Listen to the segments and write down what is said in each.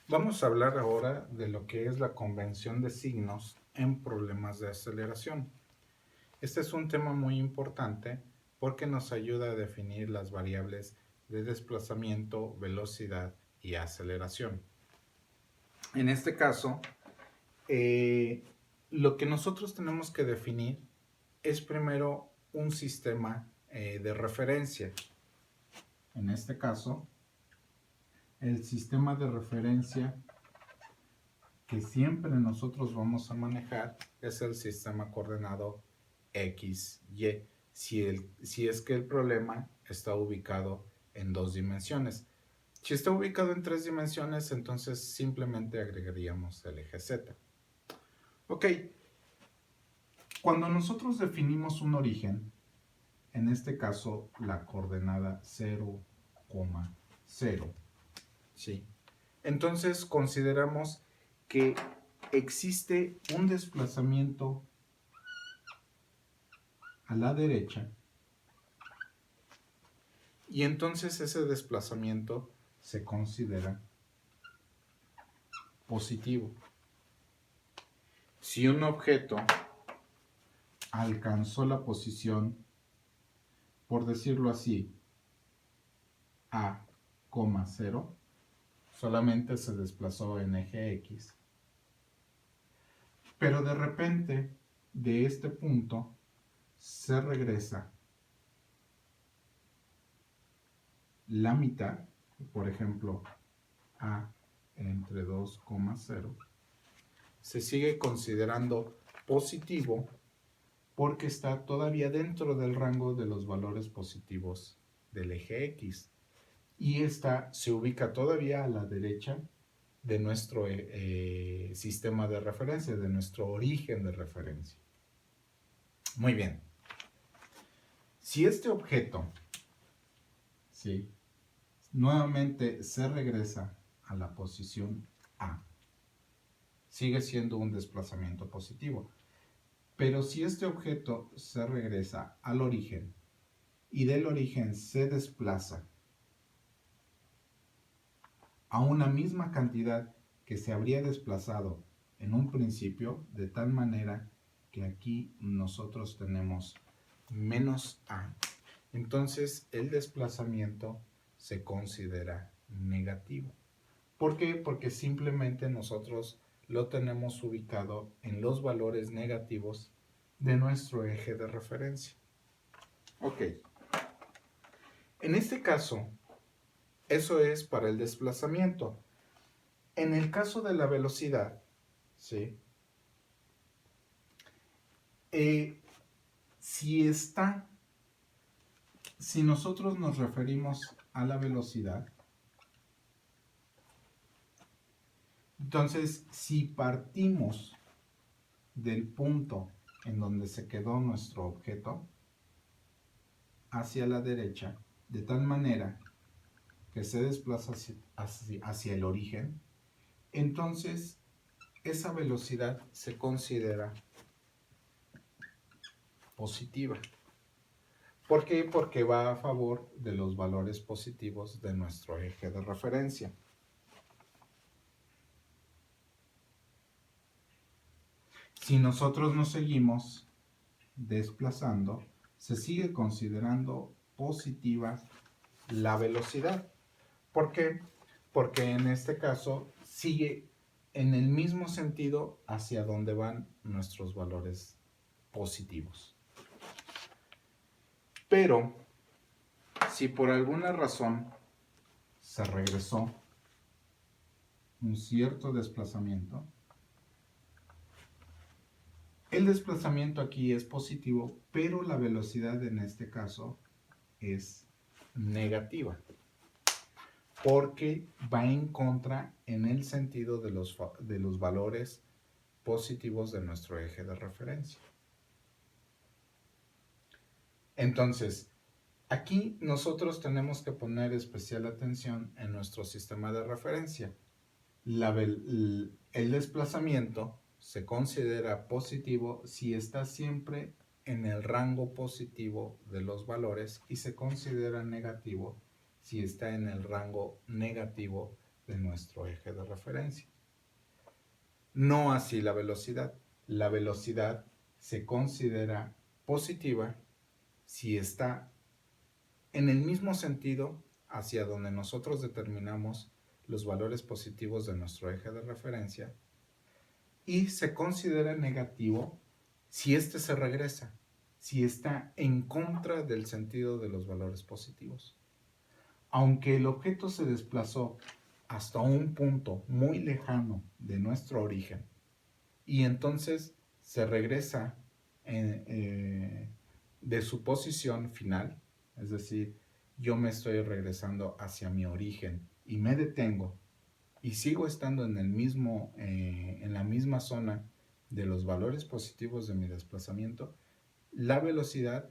Vamos a hablar ahora de lo que es la convención de signos en problemas de aceleración. Este es un tema muy importante porque nos ayuda a definir las variables de desplazamiento, velocidad y aceleración. En este caso, eh, lo que nosotros tenemos que definir es primero un sistema de referencia. En este caso, el sistema de referencia que siempre nosotros vamos a manejar es el sistema coordenado X, Y, si es que el problema está ubicado en dos dimensiones. Si está ubicado en tres dimensiones, entonces simplemente agregaríamos el eje Z. Ok, cuando nosotros definimos un origen, en este caso la coordenada 0, 0, ¿sí? Entonces consideramos que existe un desplazamiento a la derecha y entonces ese desplazamiento se considera positivo. Si un objeto alcanzó la posición, por decirlo así, A, 0, solamente se desplazó en eje X, pero de repente de este punto se regresa la mitad, por ejemplo, A entre 2, 0, se sigue considerando positivo porque está todavía dentro del rango de los valores positivos del eje X y esta se ubica todavía a la derecha de nuestro sistema de referencia, de nuestro origen de referencia. Muy bien. Si este objeto, ¿sí?, nuevamente se regresa a la posición A, sigue siendo un desplazamiento positivo. Pero si este objeto se regresa al origen y del origen se desplaza a una misma cantidad que se habría desplazado en un principio, de tal manera que aquí nosotros tenemos menos A, entonces el desplazamiento se considera negativo. ¿Por qué? Porque simplemente nosotros lo tenemos ubicado en los valores negativos de nuestro eje de referencia. Ok. En este caso, eso es para el desplazamiento. En el caso de la velocidad, ¿sí? Eh, si está, si nosotros nos referimos a la velocidad, entonces si partimos del punto en donde se quedó nuestro objeto hacia la derecha, de tal manera que se desplaza hacia el origen, entonces esa velocidad se considera positiva. ¿Por qué? Porque va a favor de los valores positivos de nuestro eje de referencia. Si nosotros nos seguimos desplazando, se sigue considerando positiva la velocidad. ¿Por qué? Porque en este caso sigue en el mismo sentido hacia donde van nuestros valores positivos. Pero si por alguna razón se regresó un cierto desplazamiento, el desplazamiento aquí es positivo, pero la velocidad en este caso es negativa, porque va en contra en el sentido de los valores positivos de nuestro eje de referencia. Entonces, aquí nosotros tenemos que poner especial atención en nuestro sistema de referencia. El desplazamiento se considera positivo si está siempre en el rango positivo de los valores y se considera negativo si está en el rango negativo de nuestro eje de referencia. No así la velocidad. La velocidad se considera positiva si está en el mismo sentido hacia donde nosotros determinamos los valores positivos de nuestro eje de referencia, y se considera negativo si éste se regresa, si está en contra del sentido de los valores positivos. Aunque el objeto se desplazó hasta un punto muy lejano de nuestro origen y entonces se regresa de su posición final, es decir, yo me estoy regresando hacia mi origen y me detengo y sigo estando en la misma zona de los valores positivos de mi desplazamiento, la velocidad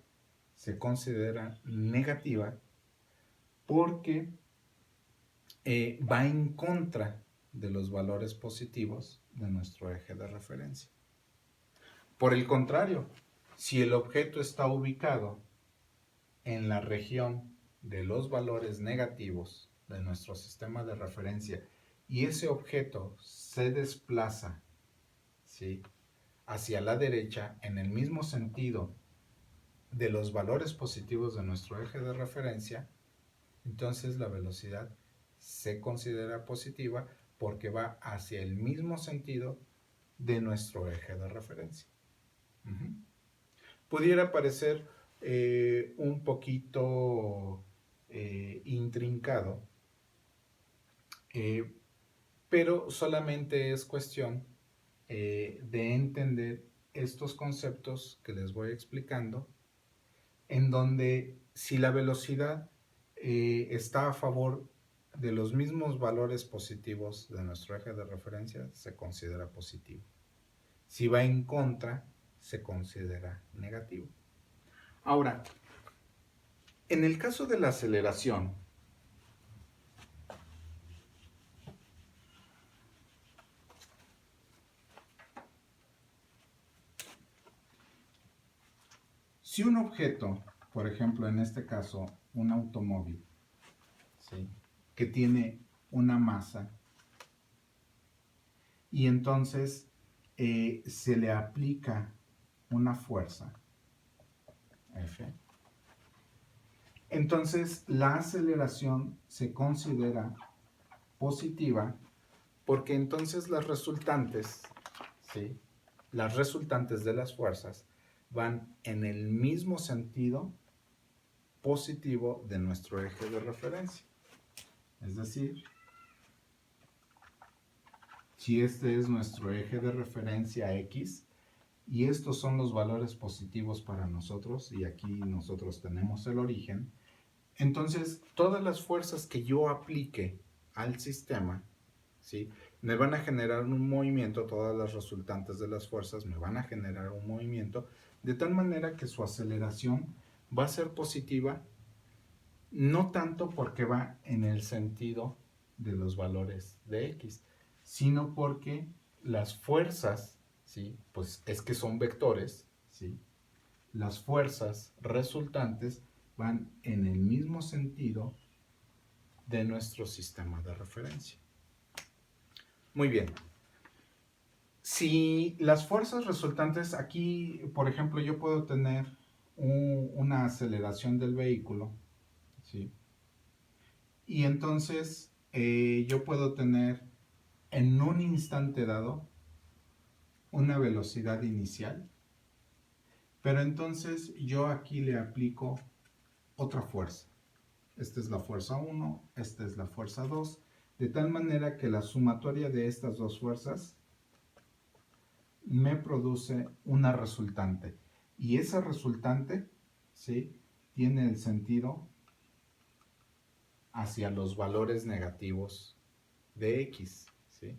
se considera negativa porque va en contra de los valores positivos de nuestro eje de referencia. Por el contrario, si el objeto está ubicado en la región de los valores negativos de nuestro sistema de referencia y ese objeto se desplaza, ¿sí?, hacia la derecha en el mismo sentido de los valores positivos de nuestro eje de referencia, entonces la velocidad se considera positiva porque va hacia el mismo sentido de nuestro eje de referencia. Pudiera parecer un poquito intrincado, pero solamente es cuestión de entender estos conceptos que les voy explicando, en donde si la velocidad está a favor de los mismos valores positivos de nuestro eje de referencia, se considera positivo. Si va en contra, se considera negativo. Ahora, en el caso de la aceleración, si un objeto, por ejemplo, en este caso, un automóvil, ¿sí?, que tiene una masa y entonces se le aplica una fuerza, F, entonces la aceleración se considera positiva porque entonces las resultantes, ¿sí?, las resultantes de las fuerzas van en el mismo sentido positivo de nuestro eje de referencia. Es decir, si este es nuestro eje de referencia X y estos son los valores positivos para nosotros y aquí nosotros tenemos el origen, entonces todas las fuerzas que yo aplique al sistema, ¿sí?, me van a generar un movimiento, todas las resultantes de las fuerzas me van a generar un movimiento, de tal manera que su aceleración va a ser positiva, no tanto porque va en el sentido de los valores de X, sino porque las fuerzas, ¿sí?, pues es que son vectores, ¿sí?, las fuerzas resultantes van en el mismo sentido de nuestro sistema de referencia. Muy bien. Si las fuerzas resultantes, aquí, por ejemplo, yo puedo tener una aceleración del vehículo, ¿sí?, y entonces yo puedo tener en un instante dado una velocidad inicial, pero entonces yo aquí le aplico otra fuerza. Esta es la fuerza 1, esta es la fuerza 2, de tal manera que la sumatoria de estas dos fuerzas me produce una resultante. Y esa resultante, ¿sí?, tiene el sentido hacia los valores negativos de X, ¿sí?,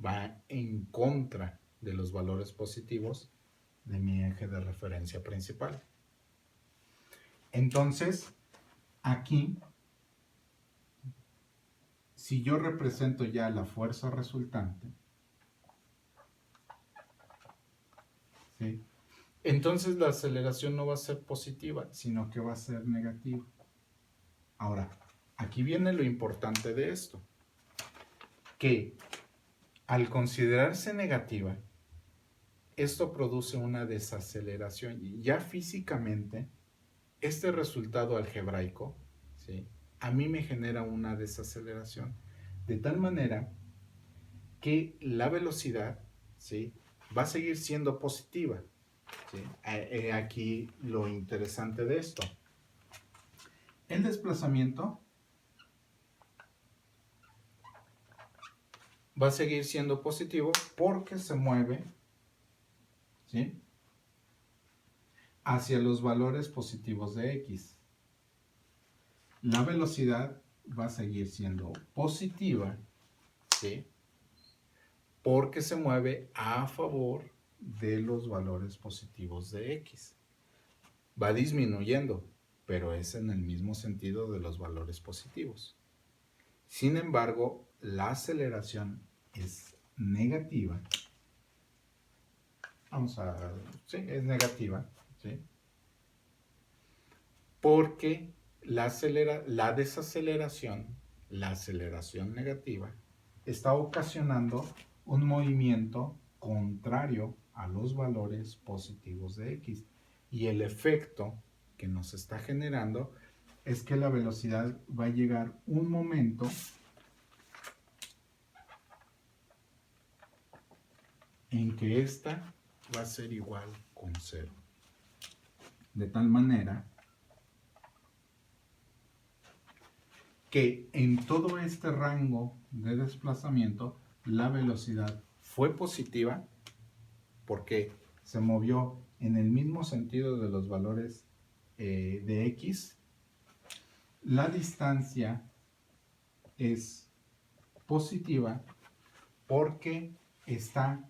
va en contra de los valores positivos de mi eje de referencia principal. Entonces, aquí, si yo represento ya la fuerza resultante, ¿sí?, entonces la aceleración no va a ser positiva, sino que va a ser negativa. Ahora, aquí viene lo importante de esto. que al considerarse negativa, esto produce una desaceleración y ya físicamente este resultado algebraico, ¿sí?, a mí me genera una desaceleración de tal manera que la velocidad, ¿sí?, va a seguir siendo positiva, ¿sí? Aquí lo interesante de esto. El desplazamiento va a seguir siendo positivo porque se mueve, ¿sí?, hacia los valores positivos de x. La velocidad va a seguir siendo positiva, ¿sí?, porque se mueve a favor de los valores positivos de x. Va disminuyendo, pero es en el mismo sentido de los valores positivos. Sin embargo, la aceleración es negativa. Sí, es negativa, ¿sí?, porque la desaceleración, la aceleración negativa, está ocasionando un movimiento contrario a los valores positivos de x. Y el efecto que nos está generando es que la velocidad va a llegar un momento en que esta va a ser igual con 0. De tal manera que en todo este rango de desplazamiento la velocidad fue positiva porque se movió en el mismo sentido de los valores de x. La distancia es positiva porque está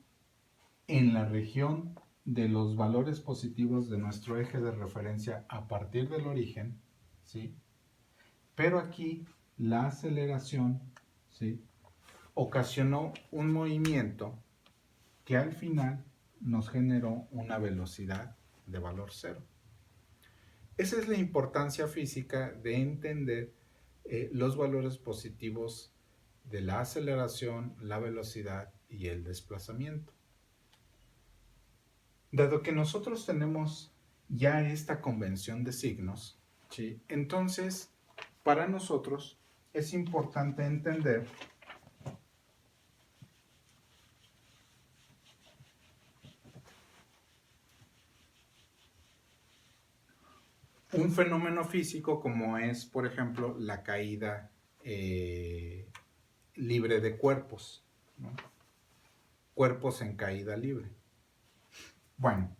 en la región de los valores positivos de nuestro eje de referencia a partir del origen, ¿sí? Pero aquí la aceleración, ¿sí?, ocasionó un movimiento que al final nos generó una velocidad de valor 0. Esa es la importancia física de entender los valores positivos de la aceleración, la velocidad y el desplazamiento. Dado que nosotros tenemos ya esta convención de signos, ¿sí?, entonces para nosotros es importante entender un fenómeno físico como es, por ejemplo, la caída libre de cuerpos, ¿no? Cuerpos en caída libre. Bueno,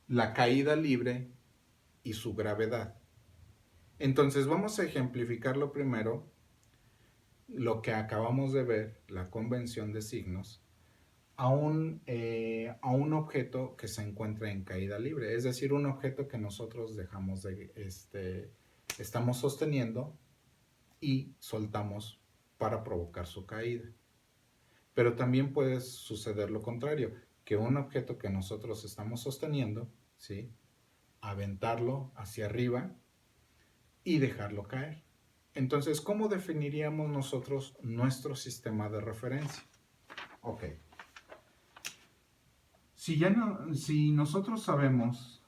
la caída libre y su gravedad. Entonces vamos a ejemplificarlo primero, lo que acabamos de ver, la convención de signos, a un objeto que se encuentra en caída libre, es decir, un objeto que nosotros estamos sosteniendo y soltamos para provocar su caída. Pero también puede suceder lo contrario, que un objeto que nosotros estamos sosteniendo, ¿sí?, aventarlo hacia arriba y dejarlo caer. Entonces, ¿cómo definiríamos nosotros nuestro sistema de referencia? Ok. Si nosotros sabemos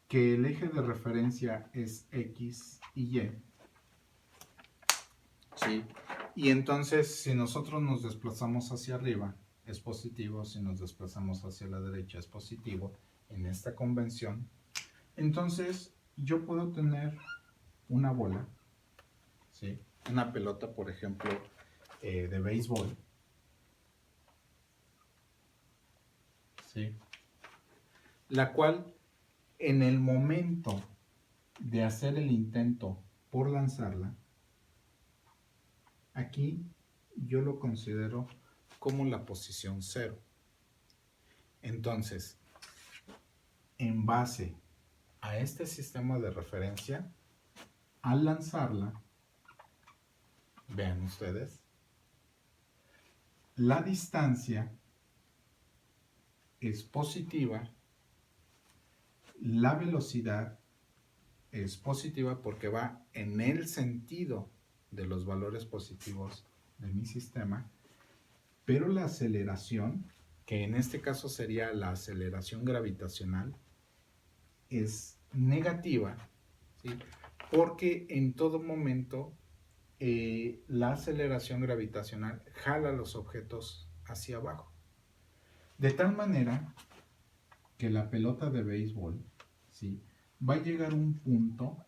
que el eje de referencia es X y Y, ¿sí?, y entonces si nosotros nos desplazamos hacia arriba es positivo, si nos desplazamos hacia la derecha es positivo en esta convención, entonces yo puedo tener una bola, ¿sí?, una pelota, por ejemplo, de béisbol, ¿sí?, la cual en el momento de hacer el intento por lanzarla, aquí yo lo considero como la posición 0. Entonces, en base a este sistema de referencia, al lanzarla, vean ustedes, la distancia es positiva, la velocidad es positiva porque va en el sentido de los valores positivos de mi sistema, pero la aceleración, que en este caso sería la aceleración gravitacional, es negativa, ¿sí? Porque en todo momento la aceleración gravitacional jala los objetos hacia abajo. De tal manera que la pelota de béisbol, ¿sí?, va a llegar a un punto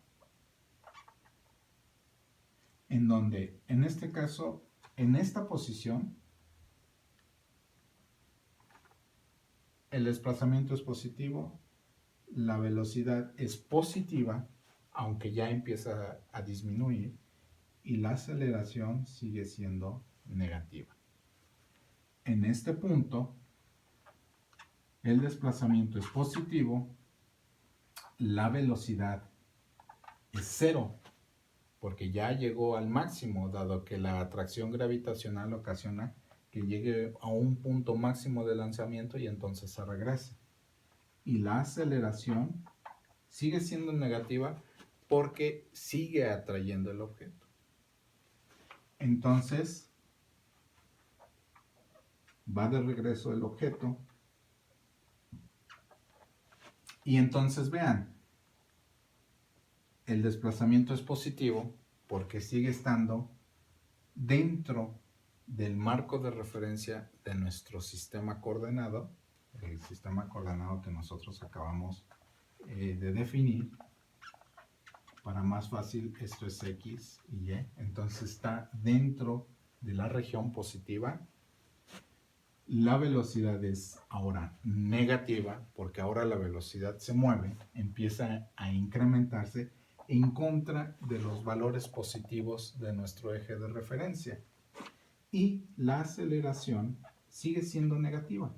en donde, en este caso, en esta posición, el desplazamiento es positivo, la velocidad es positiva, aunque ya empieza a disminuir, y la aceleración sigue siendo negativa. En este punto, el desplazamiento es positivo, la velocidad es cero, porque ya llegó al máximo, dado que la atracción gravitacional ocasiona que llegue a un punto máximo de lanzamiento y entonces se regresa. Y la aceleración sigue siendo negativa porque sigue atrayendo el objeto. Entonces, va de regreso el objeto. Y entonces vean, el desplazamiento es positivo porque sigue estando dentro del marco de referencia de nuestro sistema coordenado, el sistema coordenado que nosotros acabamos de definir. Para más fácil, esto es X y Y. Entonces está dentro de la región positiva. La velocidad es ahora negativa, porque ahora la velocidad se mueve, empieza a incrementarse en contra de los valores positivos de nuestro eje de referencia. Y la aceleración sigue siendo negativa.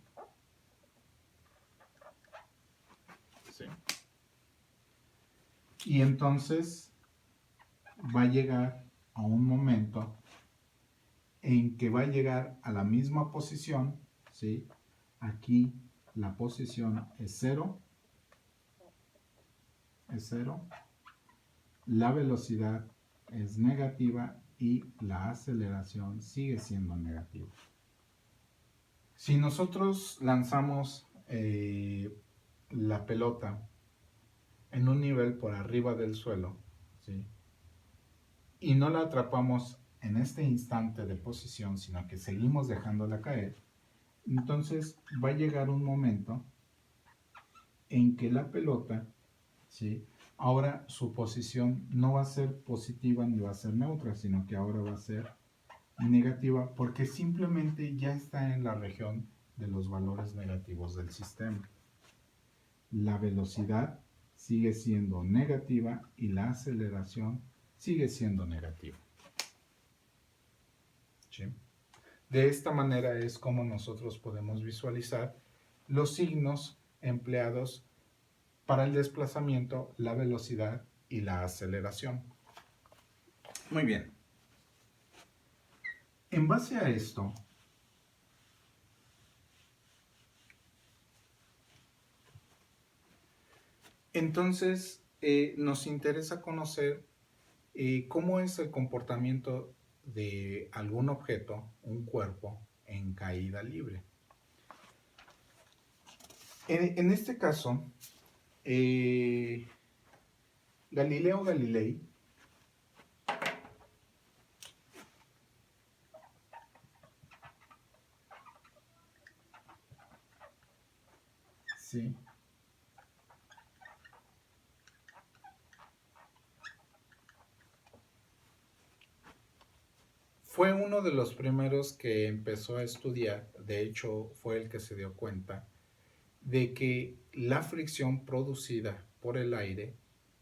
¿Sí? Y entonces va a llegar a un momento en que va a llegar a la misma posición, ¿sí? Aquí la posición es cero, la velocidad es negativa y la aceleración sigue siendo negativa. Si nosotros lanzamos la pelota en un nivel por arriba del suelo, ¿sí?, y no la atrapamos en este instante de posición, sino que seguimos dejándola caer, entonces va a llegar un momento en que la pelota, ¿sí?, ahora su posición no va a ser positiva ni va a ser neutra, sino que ahora va a ser negativa porque simplemente ya está en la región de los valores negativos del sistema. La velocidad sigue siendo negativa y la aceleración sigue siendo negativa. ¿Sí? De esta manera es como nosotros podemos visualizar los signos empleados para el desplazamiento, la velocidad y la aceleración. Muy bien. En base a esto, entonces nos interesa conocer cómo es el comportamiento de algún objeto, un cuerpo, en caída libre. En este caso, Galileo Galilei sí, fue uno de los primeros que empezó a estudiar, de hecho fue el que se dio cuenta de que la fricción producida por el aire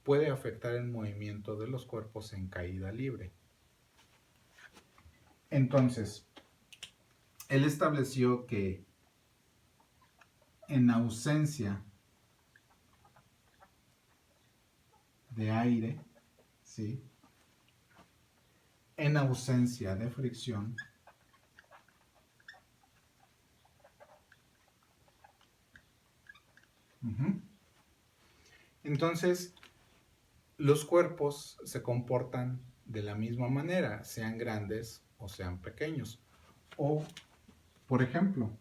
puede afectar el movimiento de los cuerpos en caída libre. Entonces, él estableció que en ausencia de aire, ¿sí?, en ausencia de fricción, Ujú. Entonces, los cuerpos se comportan de la misma manera, sean grandes o sean pequeños. O, por ejemplo,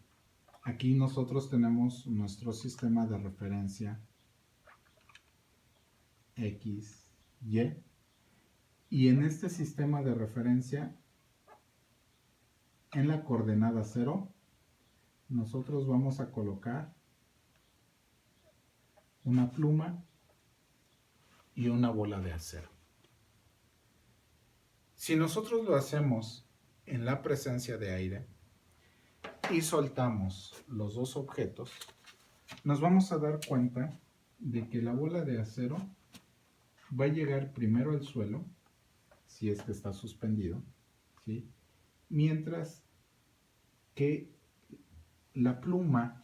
aquí nosotros tenemos nuestro sistema de referencia X, y en este sistema de referencia, en la coordenada 0, nosotros vamos a colocar una pluma y una bola de acero. Si nosotros lo hacemos en la presencia de aire y soltamos los dos objetos, nos vamos a dar cuenta de que la bola de acero va a llegar primero al suelo, si es que está suspendido, ¿sí? Mientras que la pluma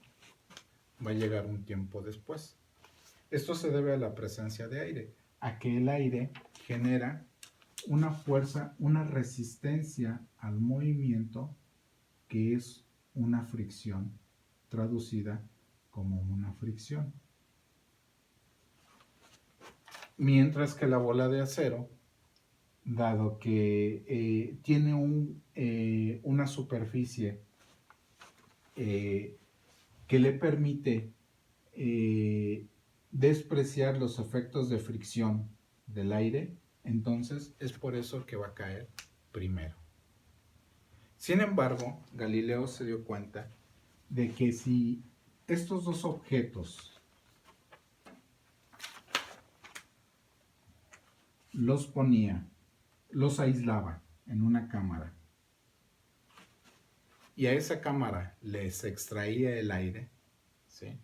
va a llegar un tiempo después. Esto se debe a la presencia de aire, a que el aire genera una fuerza, una resistencia al movimiento, que es una fricción, traducida como una fricción. Mientras que la bola de acero, dado que tiene una superficie que le permite despreciar los efectos de fricción del aire, entonces es por eso que va a caer primero. Sin embargo, Galileo se dio cuenta de que si estos dos objetos los ponía, los aislaba en una cámara, y a esa cámara les extraía el aire, ¿sí?,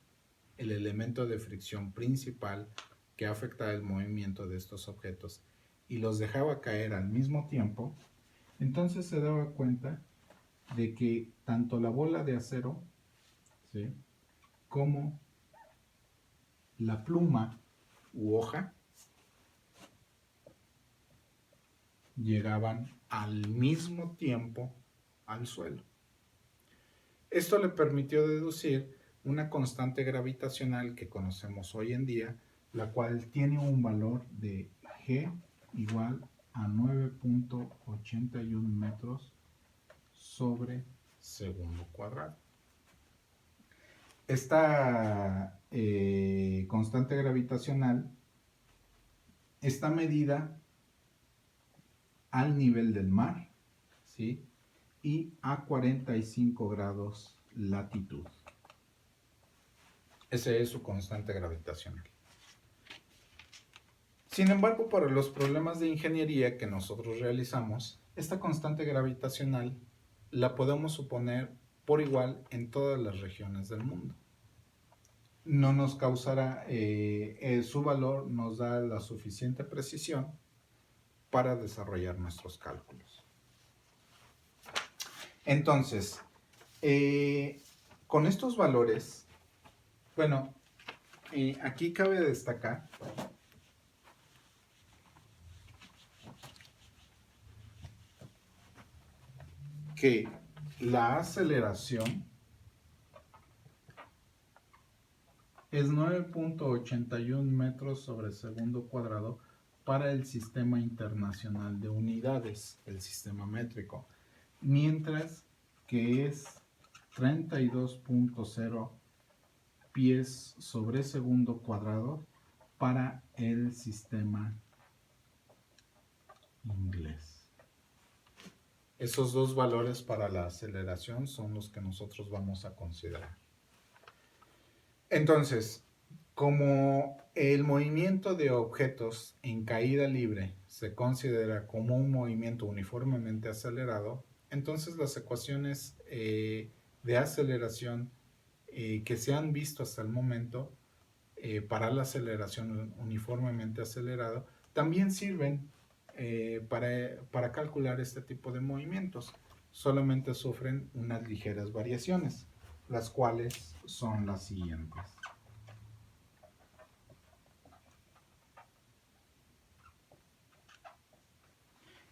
el elemento de fricción principal que afecta el movimiento de estos objetos, y los dejaba caer al mismo tiempo, entonces se daba cuenta de que tanto la bola de acero, ¿sí?, como la pluma u hoja llegaban al mismo tiempo al suelo. Esto le permitió deducir una constante gravitacional que conocemos hoy en día, la cual tiene un valor de G igual a 9.81 metros sobre segundo cuadrado. Esta constante gravitacional está medida al nivel del mar, ¿sí?, y a 45 grados latitud. Ese es su constante gravitacional. Sin embargo, para los problemas de ingeniería que nosotros realizamos, esta constante gravitacional la podemos suponer por igual en todas las regiones del mundo. No nos causará, su valor nos da la suficiente precisión para desarrollar nuestros cálculos. Entonces, con estos valores, bueno, aquí cabe destacar que la aceleración es 9.81 metros sobre segundo cuadrado para el Sistema Internacional de Unidades, el sistema métrico, mientras que es 32.0 pies sobre segundo cuadrado para el sistema inglés. Esos dos valores para la aceleración son los que nosotros vamos a considerar. Entonces, como el movimiento de objetos en caída libre se considera como un movimiento uniformemente acelerado, entonces las ecuaciones de aceleración que se han visto hasta el momento para la aceleración uniformemente acelerado también sirven para calcular este tipo de movimientos. Solamente sufren unas ligeras variaciones, las cuales son las siguientes.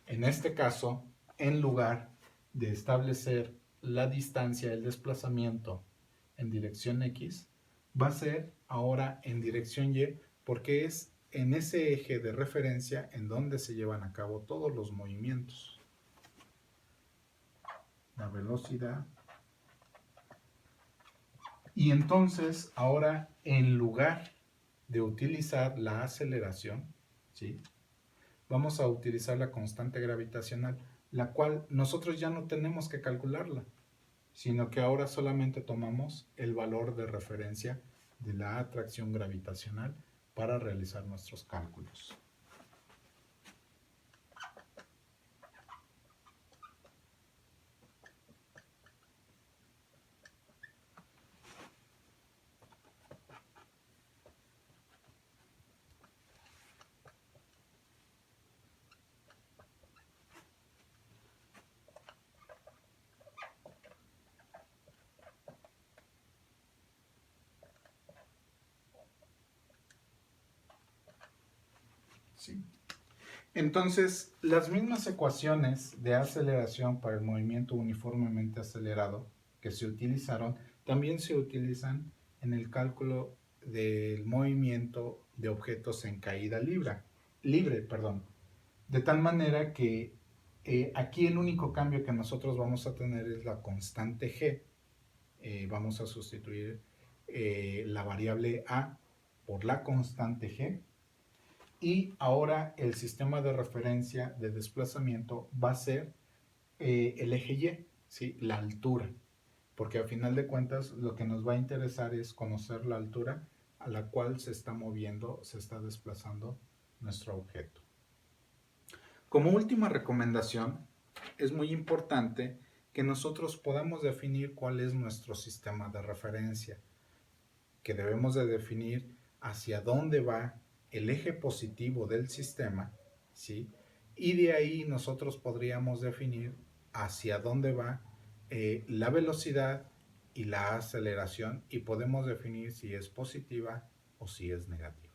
En este caso, en lugar de establecer la distancia del desplazamiento en dirección X, va a ser ahora en dirección Y, porque es en ese eje de referencia en donde se llevan a cabo todos los movimientos. La velocidad. Y entonces, ahora, en lugar de utilizar la aceleración, ¿sí?, vamos a utilizar la constante gravitacional, la cual nosotros ya no tenemos que calcularla, sino que ahora solamente tomamos el valor de referencia de la atracción gravitacional para realizar nuestros cálculos. ¿Sí? Entonces, las mismas ecuaciones de aceleración para el movimiento uniformemente acelerado que se utilizaron, también se utilizan en el cálculo del movimiento de objetos en caída libre, de tal manera que aquí el único cambio que nosotros vamos a tener es la constante g. Vamos a sustituir la variable a por la constante g. Y ahora el sistema de referencia de desplazamiento va a ser el eje Y, ¿sí?, la altura, porque al final de cuentas lo que nos va a interesar es conocer la altura a la cual se está moviendo, se está desplazando nuestro objeto. Como última recomendación, es muy importante que nosotros podamos definir cuál es nuestro sistema de referencia, que debemos de definir hacia dónde va el eje positivo del sistema, ¿sí?, y de ahí nosotros podríamos definir hacia dónde va la velocidad y la aceleración, y podemos definir si es positiva o si es negativa.